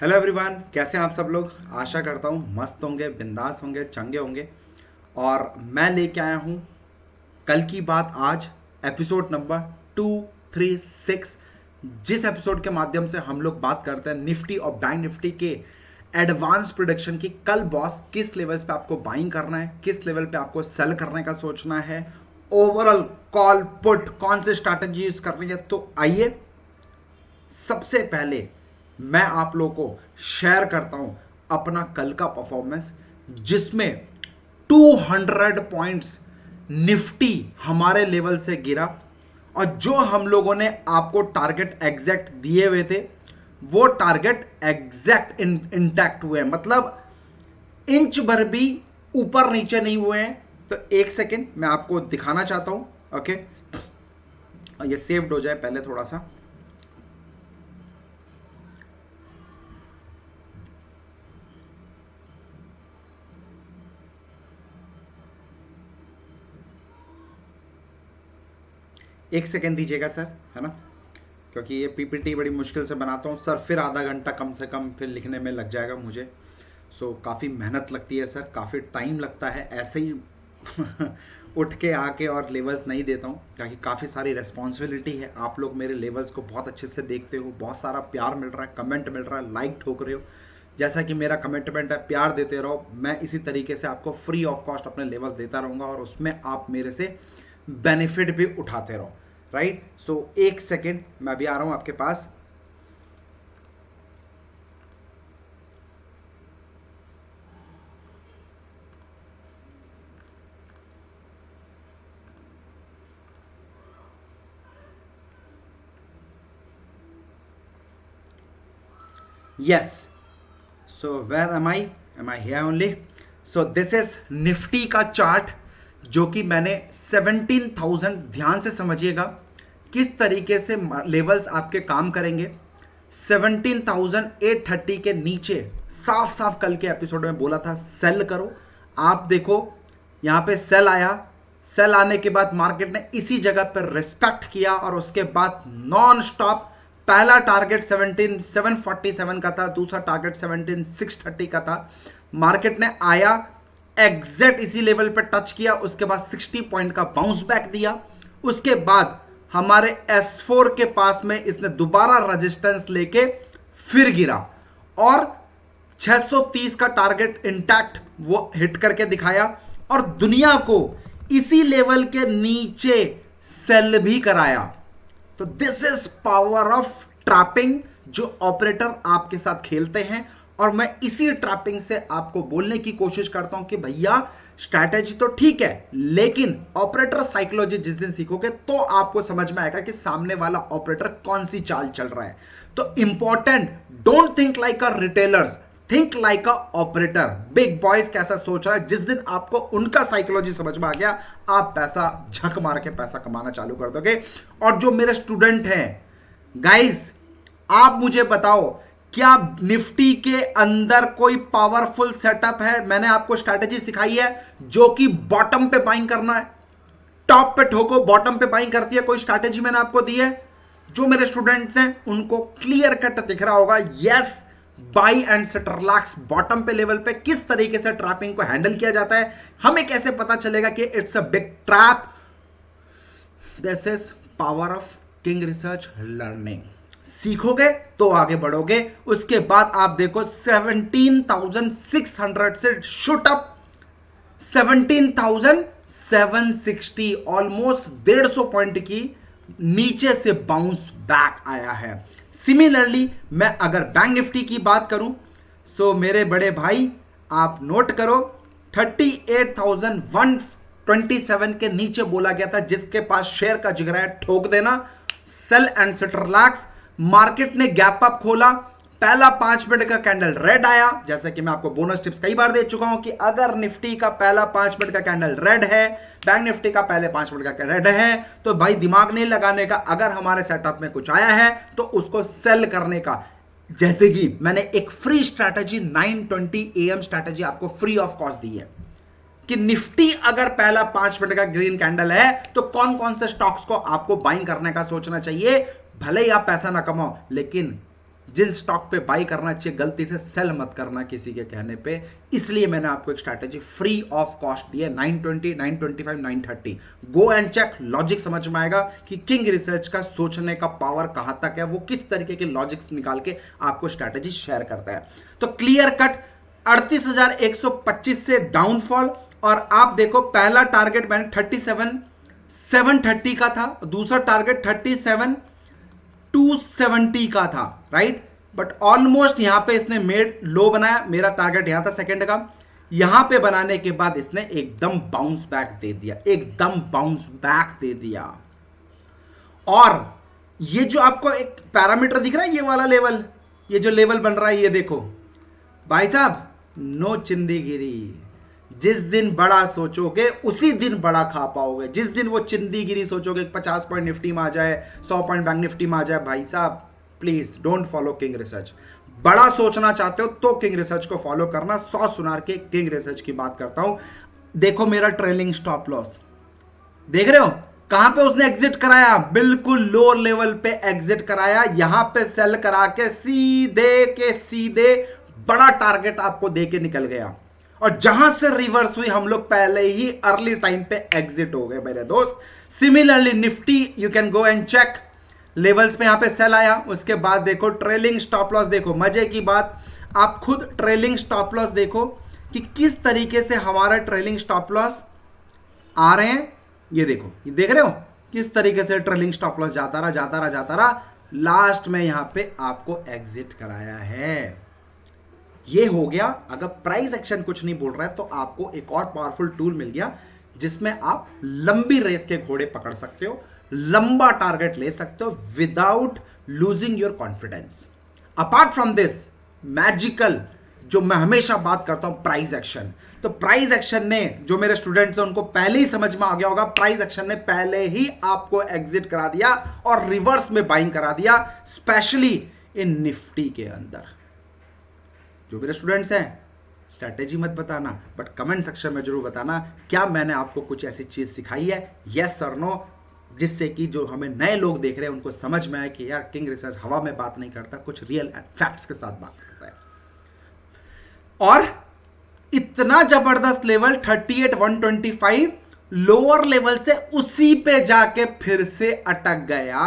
Hello everyone, कैसे हैं आप सब लोग। आशा करता हूँ मस्त होंगे, बिंदास होंगे, चंगे होंगे। और मैं लेके आया हूँ कल की बात आज, एपिसोड नंबर 236, जिस एपिसोड के माध्यम से हम लोग बात करते हैं निफ्टी और बैंक निफ्टी के एडवांस प्रोडिक्शन की। कल बॉस किस लेवल्स पे आपको बाइंग करना है, किस लेवल पे आपको सेल करने का सोचना है, ओवरऑल कॉल पुट कौन से स्ट्रैटेजी यूज करनी है। तो आइए सबसे पहले मैं आप लोगों को शेयर करता हूं अपना कल का परफॉर्मेंस, जिसमें 200 पॉइंट्स निफ्टी हमारे लेवल से गिरा और जो हम लोगों ने आपको टारगेट एग्जैक्ट दिए हुए थे वो टारगेट एग्जैक्ट इंटैक्ट हुए हैं, मतलब इंच भर भी ऊपर नीचे नहीं हुए हैं। तो एक सेकेंड मैं आपको दिखाना चाहता हूं। ओके, ये सेव्ड हो जाए पहले थोड़ा सा। एक सेकेंड दीजिएगा सर, है ना, क्योंकि ये पीपीटी बड़ी मुश्किल से बनाता हूँ सर, फिर आधा घंटा कम से कम फिर लिखने में लग जाएगा मुझे। काफ़ी मेहनत लगती है सर, काफ़ी टाइम लगता है ऐसे ही उठ के आके और लेवल्स नहीं देता हूँ, क्योंकि काफ़ी सारी रिस्पॉन्सिबिलिटी है। आप लोग मेरे लेवल्स को बहुत अच्छे से देखते हो, बहुत सारा प्यार मिल रहा है, कमेंट मिल रहा है, लाइक ठोक रहे हो। जैसा कि मेरा कमिटमेंट है, प्यार देते रहो, मैं इसी तरीके से आपको फ्री ऑफ कॉस्ट अपने लेवल्स देता रहूँगा और उसमें आप मेरे से बेनिफिट भी उठाते रहो, राइट। एक सेकेंड मैं भी आ रहा हूं आपके पास। Yes, where am I here only. This is Nifty का चार्ट, जो कि मैंने 17,000, ध्यान से समझिएगा किस तरीके से लेवल्स आपके काम करेंगे। 17,830 के नीचे साफ साफ कल के एपिसोड में बोला था सेल करो। आप देखो यहां पे सेल आया, सेल आने के बाद मार्केट ने इसी जगह पर रिस्पेक्ट किया और उसके बाद नॉन स्टॉप पहला टारगेट 17,747 का था, दूसरा टारगेट 17,630 का था। मार्केट ने आया एग्जैक्ट इसी लेवल पे टच किया, उसके बाद 60 पॉइंट का बाउंस बैक दिया। उसके बाद हमारे S4 के पास में इसने दोबारा रेजिस्टेंस लेके फिर गिरा और 630 का टारगेट इंटैक्ट वो हिट करके दिखाया और दुनिया को इसी लेवल के नीचे सेल भी कराया। तो this is power of trapping, जो ऑपरेटर आपके साथ खेलते हैं। और मैं इसी ट्रैपिंग से आपको बोलने की कोशिश करता हूं कि भैया स्ट्रैटेजी तो ठीक है, लेकिन ऑपरेटर साइकोलॉजी जिस दिन सीखोगे तो आपको समझ में आएगा कि सामने वाला ऑपरेटर कौन सी चाल चल रहा है। तो important, don't think like a retailers, think like a operator. Big boys कैसा सोच रहा है, जिस दिन आपको उनका साइकोलॉजी समझ में आ गया, आप पैसा झक मार के पैसा कमाना चालू कर दोगे। और जो मेरे स्टूडेंट हैं गाइस, आप मुझे बताओ क्या निफ्टी के अंदर कोई पावरफुल सेटअप है? मैंने आपको स्ट्रैटेजी सिखाई है जो कि बॉटम पे बाइंग करना है, टॉप पे ठोको, बॉटम पे बाइंग करती है। कोई स्ट्रैटेजी मैंने आपको दी है? जो मेरे स्टूडेंट्स हैं उनको क्लियर कट दिख रहा होगा, yes, by and set relax bottom पे लेवल पे किस तरीके से ट्रैपिंग को हैंडल किया जाता है। हमें कैसे पता चलेगा कि it's a big trap? This is power of king research learning. सीखोगे तो आगे बढ़ोगे। उसके बाद आप देखो 17,600 से शूट अप 17,760, ऑलमोस्ट 150 पॉइंट की नीचे से बाउंस बैक आया है। सिमिलरली मैं अगर बैंक निफ्टी की बात करूं, मेरे बड़े भाई आप नोट करो, 38,127 के नीचे बोला गया था, जिसके पास शेयर का जिगरा है ठोक देना, sell and sit relax. Market ने गैप अप खोला, पहला 5 मिनट का कैंडल रेड आया। जैसे कि मैं आपको बोनस टिप्स कई बार दे चुका हूं कि अगर निफ्टी का पहला 5 मिनट का कैंडल रेड है, बैंक निफ्टी का पहले 5 मिनट का रेड है, तो भाई दिमाग नहीं लगाने का, अगर हमारे सेटअप में कुछ आया है तो उसको सेल करने का। जैसे कि मैंने एक फ्री स्ट्रैटेजी 9:20 AM स्ट्रैटेजी आपको फ्री ऑफ कॉस्ट दी है कि निफ्टी अगर पहला 5 मिनट का ग्रीन कैंडल है तो कौन कौन से स्टॉक्स को आपको बाइंग करने का सोचना चाहिए। भले ही आप पैसा ना कमाओ, लेकिन जिन स्टॉक पे बाई करना चाहिए गलती से सेल मत करना किसी के कहने पे। इसलिए मैंने आपको एक स्ट्रैटेजी फ्री ऑफ कॉस्ट दी है, 920, 925, 930। गो एंड चेक, लॉजिक समझ में आएगा कि किंग रिसर्च का सोचने का पावर कहां तक है, वो किस तरीके के लॉजिक्स निकाल के आपको स्ट्रैटेजी शेयर करता है। तो क्लियर कट 38,125 से डाउनफॉल, और आप देखो पहला टारगेट मैंने 37,730 का था, दूसरा टारगेट 37,270 का था, राइट। बट ऑलमोस्ट यहां पे इसने मेड लो बनाया, मेरा टारगेट यहां था सेकंड का, यहां पे बनाने के बाद इसने एकदम बाउंस बैक दे दिया, एकदम बाउंस बैक दे दिया। और ये जो आपको एक पैरामीटर दिख रहा है, ये वाला लेवल, ये जो लेवल बन रहा है, ये देखो भाई साहब, नो चिंदीगिरी। जिस दिन बड़ा सोचोगे उसी दिन बड़ा खा पाओगे। जिस दिन वो चिंदीगिरी सोचोगे 50 पॉइंट निफ्टी में आ जाए, 100 पॉइंट बैंक निफ्टी में आ जाए, भाई साहब please don't follow king research. बड़ा सोचना चाहते हो तो किंग रिसर्च को फॉलो करना। 100 सुनार के किंग रिसर्च की बात करता हूं। देखो मेरा ट्रेलिंग स्टॉप लॉस देख रहे हो, कहां पे उसने एग्जिट कराया, बिल्कुल लोअर लेवल पे एग्जिट कराया, यहां पे सेल करा के सीधे बड़ा टारगेट आपको देके निकल गया। और जहां से रिवर्स हुई हम लोग पहले ही अर्ली टाइम पे एग्जिट हो गए मेरे दोस्त। Similarly Nifty you can go and check, levels पे यहां पे सेल आया, उसके बाद देखो ट्रेलिंग स्टॉप लॉस देखो। मजे की बात, आप खुद ट्रेलिंग स्टॉप लॉस देखो कि किस तरीके से हमारा ट्रेलिंग स्टॉप लॉस आ रहे हैं। ये देखो, ये देख रहे हो किस तरीके से ट्रेलिंग स्टॉप लॉस जाता रहा, लास्ट में यहां पे आपको एग्जिट कराया है। ये हो गया। अगर प्राइस एक्शन कुछ नहीं बोल रहा है तो आपको एक और पावरफुल टूल मिल गया जिसमें आप लंबी रेस के घोड़े पकड़ सकते हो, लंबा टारगेट ले सकते हो without losing your confidence. Apart from this magical जो मैं हमेशा बात करता हूं, प्राइस एक्शन। तो प्राइस एक्शन ने, जो मेरे स्टूडेंट्स हैं उनको पहले ही समझ में आ गया होगा, प्राइस एक्शन ने पहले ही आपको एग्जिट करा दिया और रिवर्स में बाइंग करा दिया, स्पेशली इन निफ्टी के अंदर। जो मेरे स्टूडेंट्स हैं, स्ट्रैटेजी मत बताना बट कमेंट सेक्शन में जरूर बताना क्या मैंने आपको कुछ ऐसी चीज सिखाई है, यस और नो, जिससे कि जो हमें नए लोग देख रहे हैं उनको समझ में आए कि यार किंग रिसर्च हवा में बात नहीं करता, कुछ रियल फैक्ट्स के साथ बात करता है। और इतना जबरदस्त लेवल 38,125 लोअर लेवल से उसी पे जाके फिर से अटक गया,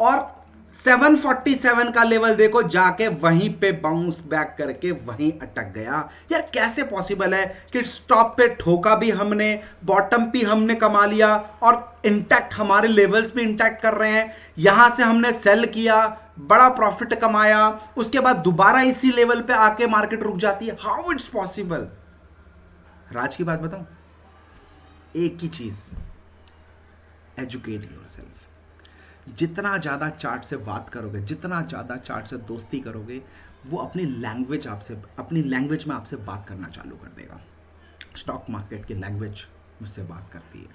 और 747 का लेवल देखो जाके वहीं पे बाउंस बैक करके वहीं अटक गया। यार कैसे पॉसिबल है कि स्टॉप पे ठोका भी हमने, बॉटम पे हमने कमा लिया और इंटैक्ट हमारे लेवल्स भी इंटैक्ट कर रहे हैं, यहां से हमने सेल किया, बड़ा प्रॉफिट कमाया, उसके बाद दोबारा इसी लेवल पे आके मार्केट रुक जाती है। How it's possible? राज की बात बताऊं, एक ही चीज, एजुकेट योरसेल्फ। जितना ज़्यादा चार्ट से बात करोगे, जितना ज़्यादा चार्ट से दोस्ती करोगे, वो अपनी लैंग्वेज में आपसे बात करना चालू कर देगा। स्टॉक मार्केट की लैंग्वेज मुझसे बात करती है।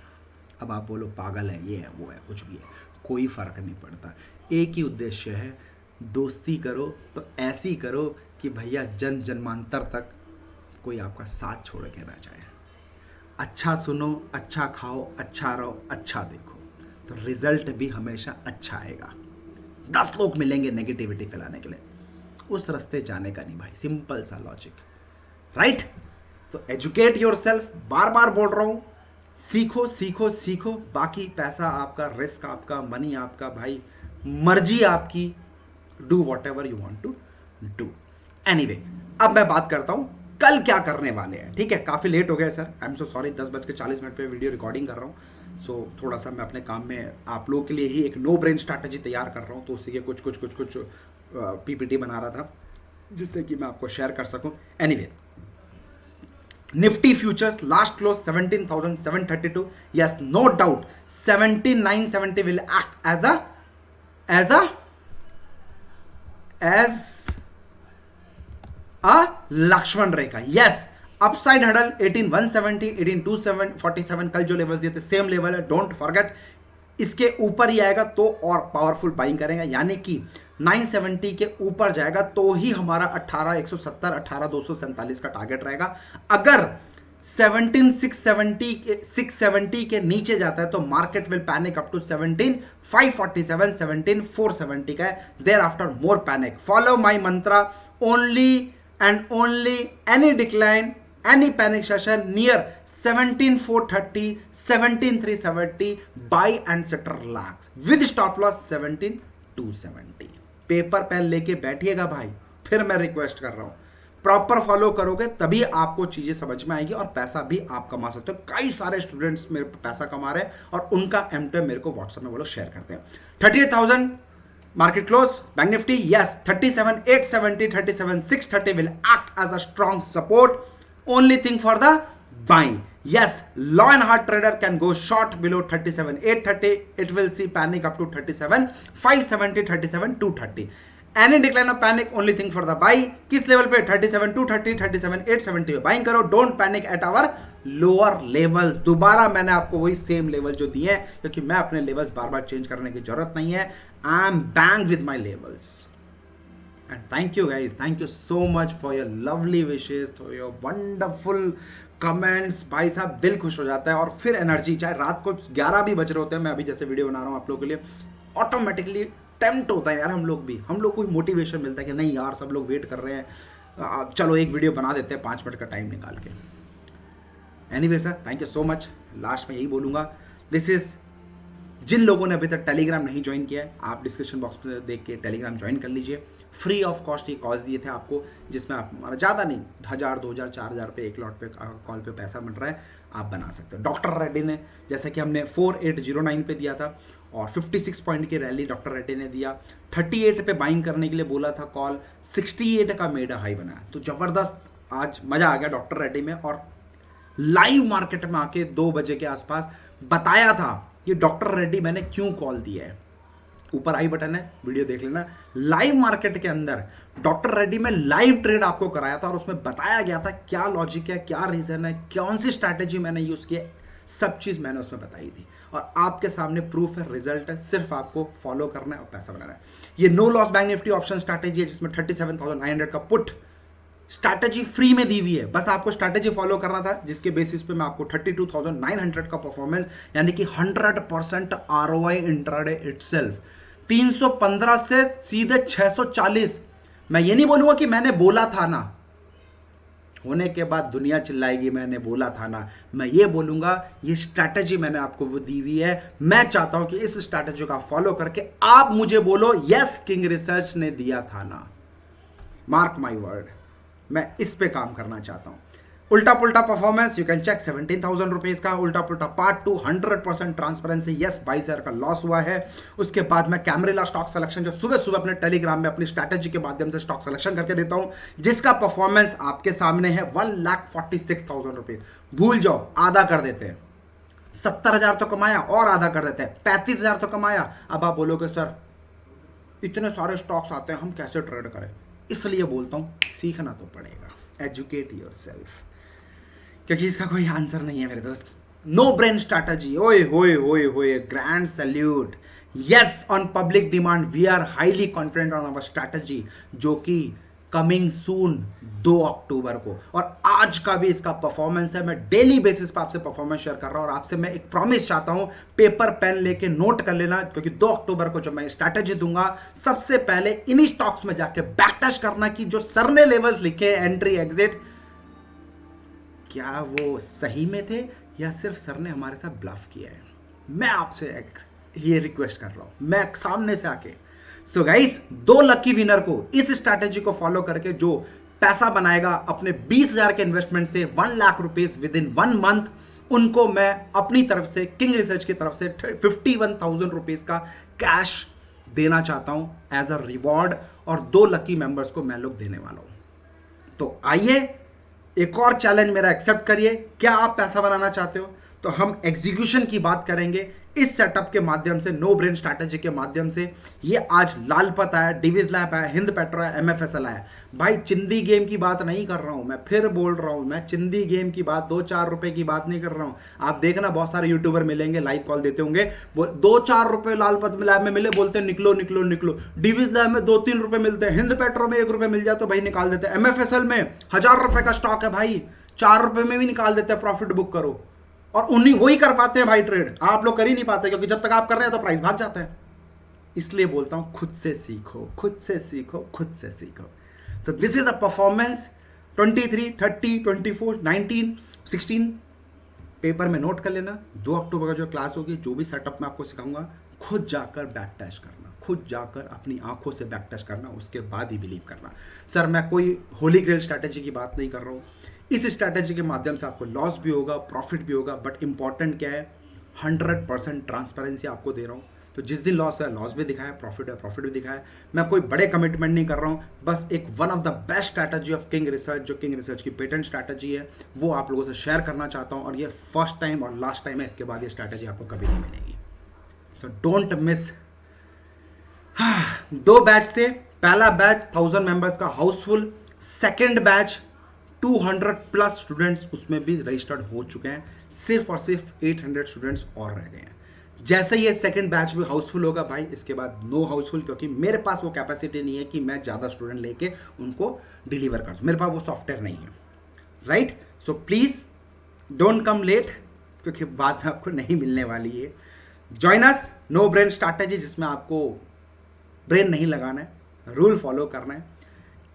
अब आप बोलो पागल है, ये है, वो है, कुछ भी है, कोई फ़र्क नहीं पड़ता। एक ही उद्देश्य है, दोस्ती करो तो ऐसी करो कि भैया जन जन्मांतर तक कोई आपका साथ छोड़ के ना जाए। अच्छा सुनो, अच्छा खाओ, अच्छा रहो, अच्छा देखो, तो रिजल्ट भी हमेशा अच्छा आएगा। 10 लोग मिलेंगे नेगेटिविटी फैलाने के लिए, उस रास्ते जाने का नहीं भाई, सिंपल सा लॉजिक, राइट। तो एजुकेट योरसेल्फ, बार बार बोल रहा हूं, सीखो सीखो सीखो। बाकी पैसा आपका, रिस्क आपका, मनी आपका, भाई मर्जी आपकी, do whatever you want to do. Anyway, अब मैं बात करता हूं कल क्या करने वाले हैं। ठीक है, काफी लेट हो गया sir, I am so sorry. 10:40 पे वीडियो रिकॉर्डिंग कर रहा हूं, सो थोड़ा सा मैं अपने काम में आप लोगों के लिए ही एक नो ब्रेन स्ट्रैटेजी तैयार कर रहा हूँ, तो उसी के कुछ पीपीटी बना रहा था जिससे कि मैं आपको शेयर कर सकूं। Anyway, Nifty futures last close 17,732, yes no doubt 17,970 will act as a Lakshman Rekha, yes. Upside hurdle 18,170, 18,247 कल जो लेवल दिए थे सेम लेवल है, डोंट फॉरगेट। इसके ऊपर ही आएगा तो और पावरफुल बाइंग करेंगे, यानी कि 970 के ऊपर जाएगा तो ही हमारा 18,170, 18,247 का टारगेट रहेगा। अगर 17670 के नीचे जाता है तो market will panic up to 17547, 17470 का है, thereafter more panic. Follow my mantra, only and only any decline, any panic session near 17430, 17370 buy and set relax with stop loss 17270। Paper pen लेके बैठिएगा भाई, फिर मैं रिक्वेस्ट कर रहा हूं, प्रॉपर फॉलो करोगे तभी आपको चीजें समझ में आएगी और पैसा भी आप कमा सकते हो। कई सारे स्टूडेंट्स मेरे पैसा कमा रहे हैं और उनका M2 मेरे को व्हाट्सएप में बोलो शेयर करते हैं। 38,000 market close, bank Nifty yes 37,870, 37,630 will act as a strong support, only thing for the buying. Yes, law and hard trader can go short below 37,830. It will see panic up to 37,570, 37,230. Any decline of panic, only thing for the buy. किस level पे? 37,230, 37,870 पे buying करो। Don't panic at our lower levels. दोबारा मैंने आपको वही same level जो दिए हैं, क्योंकि मैं अपने लेवल्स बार बार चेंज करने की जरूरत नहीं है। I am bang with my levels. And thank you guys, thank you so much for your lovely wishes, for your wonderful comments. भाई साहब दिल खुश हो जाता है और फिर एनर्जी, चाहे रात को 11 भी बज रहे होते हैं, मैं अभी जैसे वीडियो बना रहा हूँ आप लोगों के लिए, ऑटोमेटिकली टेम्प्ट होता है यार हम लोग भी, हम लोग को मोटिवेशन मिलता है कि नहीं यार सब लोग वेट कर रहे हैं, चलो एक वीडियो बना देते हैं 5 मिनट का टाइम निकाल के। Anyway sir, thank you so much. Last में यही बोलूँगा, दिस इज, जिन लोगों ने अभी तक टेलीग्राम नहीं ज्वाइन किया है, आप डिस्क्रिप्शन बॉक्स में देख के टेलीग्राम ज्वाइन कर लीजिए। फ्री ऑफ कॉस्ट ये कॉल्स दिए थे आपको, जिसमें आप हमारा ज़्यादा नहीं 1000, 2000, 4000 पे एक लॉट पे कॉल पे पैसा मिल रहा है, आप बना सकते हो। डॉक्टर रेड्डी ने, जैसे कि हमने 4809 पे दिया था और 56 पॉइंट की रैली डॉक्टर रेड्डी ने दिया, 38 पे बाइंग करने के लिए बोला था कॉल, 68 का मेड हाई बनाया, तो ज़बरदस्त आज मज़ा आ गया डॉक्टर रेड्डी में। और लाइव मार्केट में आके 2 बजे के आसपास बताया था कि डॉक्टर रेड्डी मैंने क्यों कॉल दिया है, ऊपर आई बटन है, वीडियो देख लेना। लाइव मार्केट के अंदर डॉक्टर रेड्डी में लाइव ट्रेड आपको कराया था और उसमें बताया गया था क्या लॉजिक है, क्या रीजन है, कौन सी स्ट्रैटेजी मैंने यूज की है, सब चीज मैंने उसमें बताई थी और आपके सामने प्रूफ है, रिजल्ट है, सिर्फ आपको फॉलो करना है और पैसा बनाना है। ये no loss bank Nifty option strategy है जिसमें 37,900 का पुट स्ट्रैटेजी फ्री में दी हुई है, बस आपको स्ट्रैटेजी फॉलो करना था, जिसके बेसिस पे मैं आपको 32,900 का परफॉर्मेंस, यानी कि 100% ROI इंट्राडे इटसेल्फ, 315 से सीधे 640। मैं ये नहीं बोलूंगा कि मैंने बोला था ना, होने के बाद दुनिया चिल्लाएगी मैंने बोला था ना, मैं ये बोलूंगा ये स्ट्रैटेजी मैंने आपको वो दी हुई है। मैं चाहता हूं कि इस स्ट्रैटेजी का फॉलो करके आप मुझे बोलो यस किंग रिसर्च ने दिया था ना, मार्क माई वर्ड, मैं इस पे काम करना चाहता हूं। उल्टा पुल्टा performance you can check 17,000 rupees का उल्टा पुल्टा पार्ट 2, 100% ट्रांसपेरेंसी, यस 22,000 का लॉस हुआ है। उसके बाद मैं कैमरेला स्टॉक सिलेक्शन जो सुबह सुबह अपने टेलीग्राम में अपनी स्ट्रैटेजी के माध्यम से स्टॉक सिलेक्शन करके देता हूं, जिसका परफॉर्मेंस आपके सामने है 1,46,000 रुपीज। भूल जाओ, आधा कर देते हैं, 70,000 तो कमाया और आधा कर देते हैं, 35,000 तो कमाया। अब आप बोलोगे सर इतने सारे स्टॉक्स आते हैं हम कैसे ट्रेड करें, इसलिए बोलता हूं सीखना तो पड़ेगा, एजुकेट योरसेल्फ, क्योंकि इसका कोई आंसर नहीं है मेरे दोस्त। नो ब्रेन स्ट्रैटेजी, ओए होए होए होए, grand salute. Yes, on public demand we are highly confident on our strategy, जो कि कमिंग सून 2 अक्टूबर को, और आज का भी इसका परफॉर्मेंस है। मैं डेली बेसिस पर आपसे परफॉर्मेंस शेयर कर रहा हूं और आपसे मैं एक प्रॉमिस चाहता हूं, पेपर पेन लेके नोट कर लेना, क्योंकि 2 अक्टूबर को जब मैं स्ट्रैटेजी दूंगा, सबसे पहले इन्हीं स्टॉक्स में जाके बैक टेस्ट करना कि जो सर ने लेवल्स लिखे एंट्री एग्जिट, क्या वो सही में थे या सिर्फ सर ने हमारे साथ ब्लफ किया है। मैं आपसे ये रिक्वेस्ट कर रहा हूं, मैं सामने से आके। सो गाइस, 2 लकी विनर को इस स्ट्रैटेजी को फॉलो करके जो पैसा बनाएगा अपने 20,000 के इन्वेस्टमेंट से 1 lakh rupees with in 1 month, उनको मैं अपनी तरफ से किंग रिसर्च की तरफ से 51,000 रुपीज का कैश देना चाहता हूं एज अ रिवॉर्ड, और 2 लकी मेंबर्स को मैं लोग देने वाला हूं। तो आइए एक और चैलेंज मेरा एक्सेप्ट करिए। क्या आप पैसा बनाना चाहते हो तो हम एग्जीक्यूशन की बात करेंगे इस सेटअप के माध्यम से, नो ब्रेन स्ट्रैटेजी के माध्यम से। ये आज लालपत आया, डिविस्लैब आया, हिंदपेट्रो आया, MFSL आया। भाई चिंदी गेम की बात नहीं कर रहा हूं, मैं फिर बोल रहा हूं, मैं चिंदी गेम की बात 2-4 रुपए की बात नहीं कर रहा हूं। आप देखना बहुत सारे यूट्यूबर मिलेंगे, लाइव कॉल देते होंगे, 2-4 रुपए लालपत लैब में मिले, बोलते हैं निकलो निकलो निकलो। डिविस्लैब में 2-3 रुपए मिलते हैं, हिंदपेट्रो में 1 रुपए मिल जाए तो भाई निकाल देते हैं, MFSL में 1000 रुपए का स्टॉक है भाई, ₹4 में भी निकाल देते हैं, प्रॉफिट बुक करो, और उन्हीं वही कर पाते हैं भाई ट्रेड, आप लोग कर ही नहीं पाते, क्योंकि जब तक आप कर रहे हैं तो प्राइस भाग जाता है। इसलिए बोलता हूं खुद से सीखो, खुद से सीखो, खुद से सीखो। तो this is a performance 23, 30, 24, 19, 16 paper में नोट कर लेना। 2 अक्टूबर का जो क्लास होगी, जो भी सेटअप मैं आपको सिखाऊंगा, खुद जाकर बैक टेस्ट करना, खुद जाकर अपनी आंखों से बैक टेस्ट करना, उसके बाद ही बिलीव करना। सर मैं कोई होली ग्रेल स्ट्रैटेजी की बात नहीं कर रहा हूँ, इस स्ट्रैटेजी के माध्यम से आपको लॉस भी होगा, प्रॉफिट भी होगा, बट इंपॉर्टेंट क्या है, 100% ट्रांसपेरेंसी आपको दे रहा हूँ। तो जिस दिन लॉस है लॉस भी दिखाया, प्रॉफिट है प्रॉफिट भी दिखाया। मैं कोई बड़े कमिटमेंट नहीं कर रहा हूँ, बस एक one of the best strategy of king research, जो किंग रिसर्च की पेटेंट स्ट्रैटेजी है, वो आप लोगों से शेयर करना चाहता हूँ। और ये फर्स्ट टाइम और लास्ट टाइम है, इसके बाद ये स्ट्रैटेजी आपको कभी नहीं मिलेगी। So don't miss. 2 बैच थे, पहला बैच 1000 मेंबर्स का हाउसफुल, सेकेंड बैच 200+ स्टूडेंट्स उसमें भी रजिस्टर्ड हो चुके हैं, सिर्फ और सिर्फ 800 स्टूडेंट्स और रह गए हैं। जैसे ये सेकंड बैच भी हाउसफुल होगा भाई, इसके बाद नो हाउसफुल, क्योंकि मेरे पास वो कैपेसिटी नहीं है कि मैं ज़्यादा स्टूडेंट लेके उनको डिलीवर कर दूँ, मेरे पास वो सॉफ्टवेयर नहीं है, right. So please don't come late, क्योंकि बाद में आपको नहीं मिलने वाली है। Join us, no brain strategy, जिसमें आपको ब्रेन नहीं लगाना है, रूल फॉलो करना है,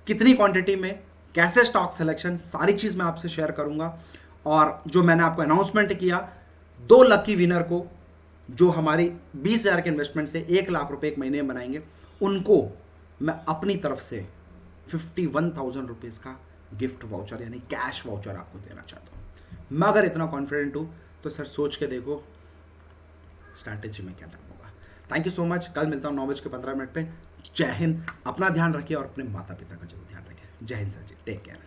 कितनी क्वांटिटी में, कैसे स्टॉक सिलेक्शन, सारी चीज़ मैं आपसे शेयर करूंगा। और जो मैंने आपको अनाउंसमेंट किया, 2 लकी विनर को, जो हमारी 20,000 के इन्वेस्टमेंट से 1 लाख रुपए एक महीने में बनाएंगे, उनको मैं अपनी तरफ से 51,000 रुपीज़ का गिफ्ट वाउचर यानी कैश वाउचर आपको देना चाहता हूँ। मैं अगर इतना कॉन्फिडेंट हूँ तो सर सोच के देखो स्ट्रैटेजी में क्या दम होगा। Thank you so much. कल मिलता हूँ 9:15 पे। जय हिंद। अपना ध्यान रखिए और अपने माता पिता का जरूर ध्यान रखिए। जय हिंद सर जी, टेक केयर।